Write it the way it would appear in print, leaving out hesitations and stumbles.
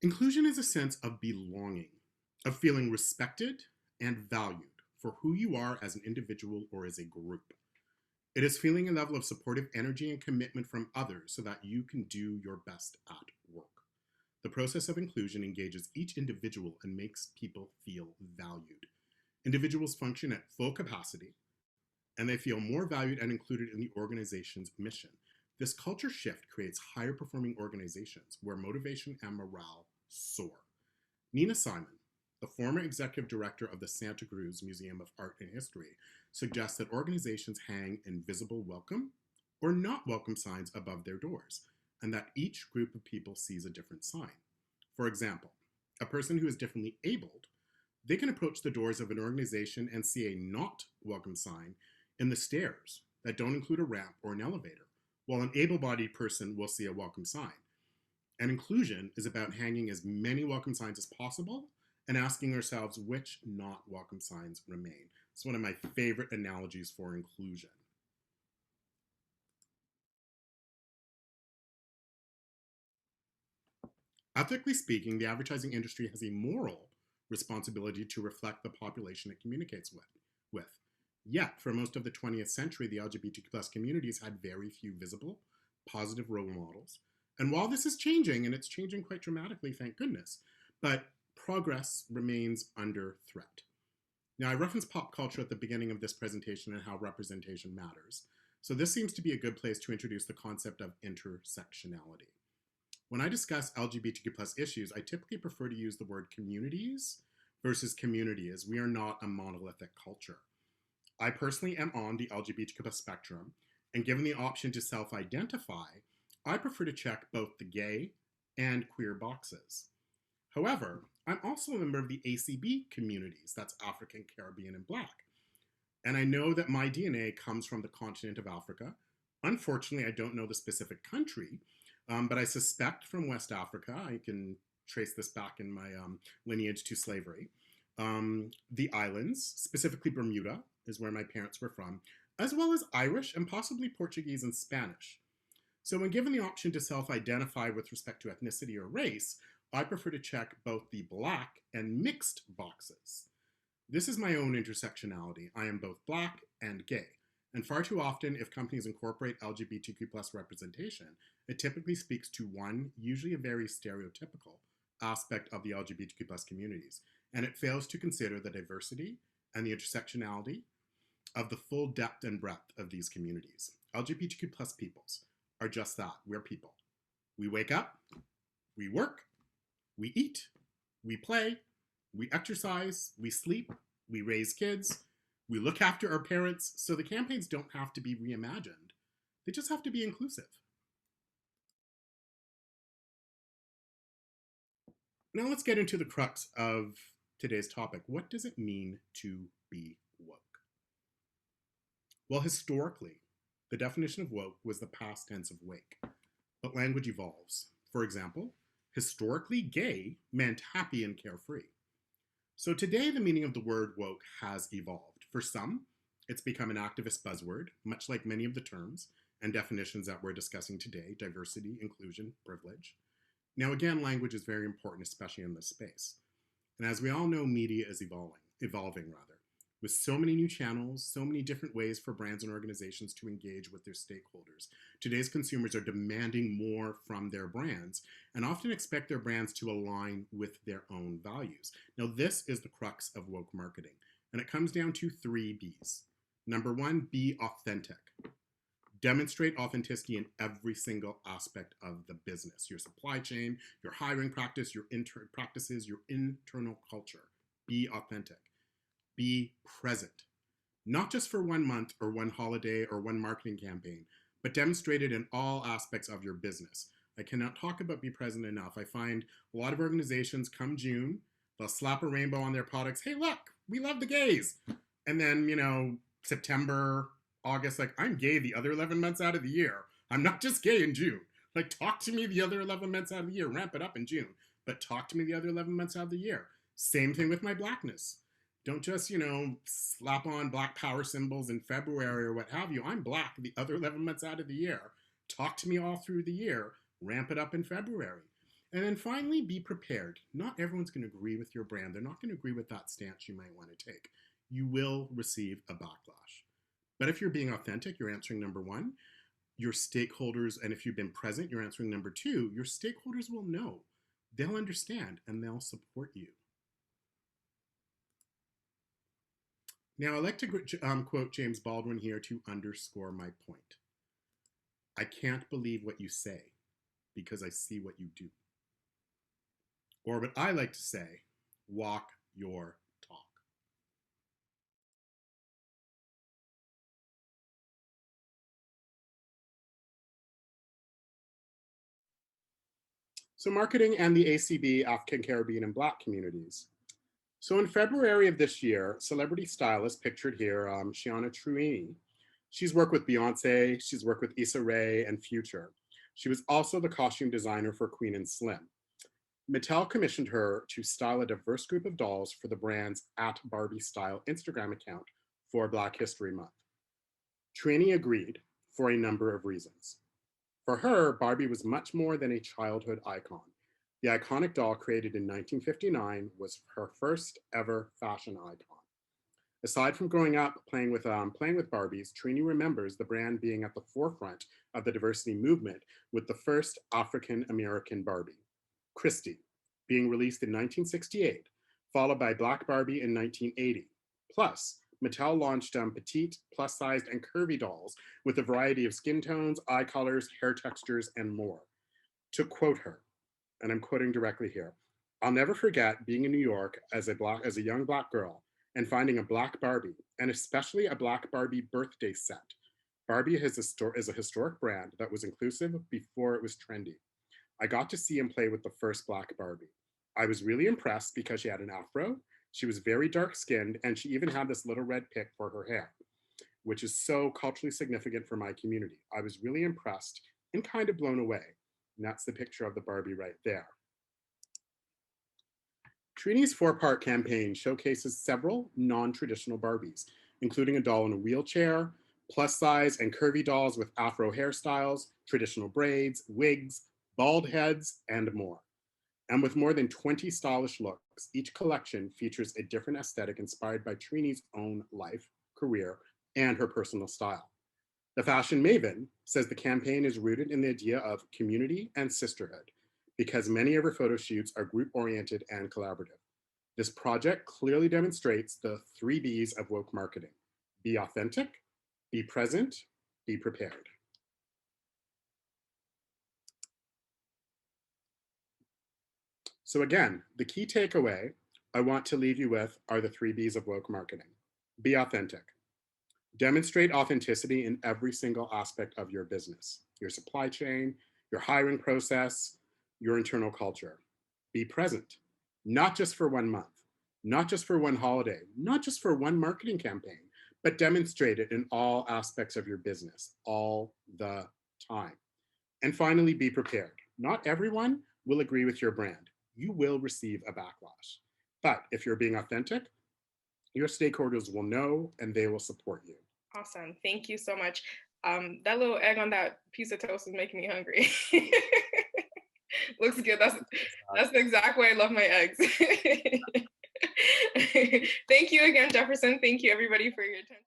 Inclusion is a sense of belonging, of feeling respected and valued for who you are as an individual or as a group. It is feeling a level of supportive energy and commitment from others so that you can do your best at work. The process of inclusion engages each individual and makes people feel valued. Individuals function at full capacity and they feel more valued and included in the organization's mission. This culture shift creates higher performing organizations where motivation and morale soar. Nina Simon, the former executive director of the Santa Cruz Museum of Art and History, suggests that organizations hang invisible welcome or not welcome signs above their doors, and that each group of people sees a different sign. For example, a person who is differently abled, they can approach the doors of an organization and see a not welcome sign in the stairs that don't include a ramp or an elevator, while an able-bodied person will see a welcome sign. And inclusion is about hanging as many welcome signs as possible and asking ourselves which not welcome signs remain. It's one of my favorite analogies for inclusion. Ethically speaking, the advertising industry has a moral responsibility to reflect the population it communicates with. Yet, for most of the 20th century, the LGBTQ plus communities had very few visible, positive role models. And while this is changing, and it's changing quite dramatically, thank goodness, but progress remains under threat. Now, I referenced pop culture at the beginning of this presentation and how representation matters. So this seems to be a good place to introduce the concept of intersectionality. When I discuss LGBTQ plus issues, I typically prefer to use the word communities versus community, as we are not a monolithic culture. I personally am on the LGBTQ plus spectrum, and given the option to self-identify, I prefer to check both the gay and queer boxes. However, I'm also a member of the ACB communities, that's African, Caribbean, and Black. And I know that my DNA comes from the continent of Africa. Unfortunately, I don't know the specific country, but I suspect from West Africa. I can trace this back in my lineage to slavery. The islands, specifically Bermuda, is where my parents were from, as well as Irish and possibly Portuguese and Spanish. So when given the option to self-identify with respect to ethnicity or race, I prefer to check both the Black and mixed boxes. This is my own intersectionality. I am both Black and gay. And far too often, if companies incorporate LGBTQ plus representation, it typically speaks to one, usually a very stereotypical aspect of the LGBTQ plus communities. And it fails to consider the diversity and the intersectionality of the full depth and breadth of these communities. LGBTQ plus peoples are just that. We're people. We wake up, we work, we eat, we play, we exercise, we sleep, we raise kids, we look after our parents, so the campaigns don't have to be reimagined. They just have to be inclusive. Now let's get into the crux of today's topic. What does it mean to be woke? Well, historically, the definition of woke was the past tense of wake, but language evolves. For example, historically, gay meant happy and carefree. So today, the meaning of the word woke has evolved. For some, it's become an activist buzzword, much like many of the terms and definitions that we're discussing today: diversity, inclusion, privilege. Now, again, language is very important, especially in this space. And as we all know, media is evolving, with so many new channels, so many different ways for brands and organizations to engage with their stakeholders. Today's consumers are demanding more from their brands and often expect their brands to align with their own values. Now, this is the crux of woke marketing, and it comes down to 3 B's. Number 1, be authentic. Demonstrate authenticity in every single aspect of the business: your supply chain, your hiring practice, your practices, your internal culture. Be authentic. Be present, not just for 1 month or 1 holiday or 1 marketing campaign, but demonstrate it in all aspects of your business. I cannot talk about be present enough. I find a lot of organizations come June, they'll slap a rainbow on their products. Hey, look, we love the gays. And then, September, August, like, I'm gay the other 11 months out of the year. I'm not just gay in June. Like, talk to me the other 11 months out of the year. Ramp it up in June, but talk to me the other 11 months out of the year. Same thing with my Blackness. Don't just, slap on Black power symbols in February or what have you. I'm Black the other 11 months out of the year. Talk to me all through the year. Ramp it up in February. And then finally, be prepared. Not everyone's going to agree with your brand. They're not going to agree with that stance you might want to take. You will receive a backlash. But if you're being authentic, you're answering number one. Your stakeholders, and if you've been present, you're answering number two. Your stakeholders will know. They'll understand and they'll support you. Now, I like to quote James Baldwin here to underscore my point. I can't believe what you say because I see what you do. Or what I like to say, walk your talk. So, marketing and the ACB, African, Caribbean, and Black communities. So, in February of this year, celebrity stylist pictured here, Shiana Truini. She's worked with Beyonce, she's worked with Issa Rae and Future. She was also the costume designer for Queen and Slim. Mattel commissioned her to style a diverse group of dolls for the brand's @BarbieStyle Instagram account for Black History Month. Trini agreed for a number of reasons. For her, Barbie was much more than a childhood icon. The iconic doll created in 1959 was her first ever fashion icon. Aside from growing up playing with Barbies, Trini remembers the brand being at the forefront of the diversity movement with the first African American Barbie, Christy, being released in 1968, followed by Black Barbie in 1980. Plus, Mattel launched petite, plus-sized, and curvy dolls with a variety of skin tones, eye colors, hair textures, and more. To quote her, and I'm quoting directly here, "I'll never forget being in New York as a young Black girl and finding a Black Barbie, and especially a Black Barbie birthday set. Barbie is a historic brand that was inclusive before it was trendy. I got to see and play with the first Black Barbie. I was really impressed because she had an afro, she was very dark skinned, and she even had this little red pick for her hair, which is so culturally significant for my community. I was really impressed and kind of blown away." And that's the picture of the Barbie right there. Trini's four-part campaign showcases several non-traditional Barbies, including a doll in a wheelchair, plus-size and curvy dolls with afro hairstyles, traditional braids, wigs, bald heads, and more. And with more than 20 stylish looks, each collection features a different aesthetic inspired by Trini's own life, career, and her personal style. The fashion maven says the campaign is rooted in the idea of community and sisterhood because many of her photo shoots are group oriented and collaborative. This project clearly demonstrates the 3 B's of woke marketing: be authentic, be present, be prepared. So, again, the key takeaway I want to leave you with are the 3 B's of woke marketing. Be authentic. Demonstrate authenticity in every single aspect of your business, your supply chain, your hiring process, your internal culture. Be present, not just for 1 month, not just for one holiday, not just for one marketing campaign, but demonstrate it in all aspects of your business all the time. And finally, be prepared. Not everyone will agree with your brand. You will receive a backlash. But if you're being authentic, your stakeholders will know and they will support you. Awesome. Thank you so much. That little egg on that piece of toast is making me hungry. Looks good. That's the exact way I love my eggs. Thank you again, Jefferson. Thank you everybody for your attention.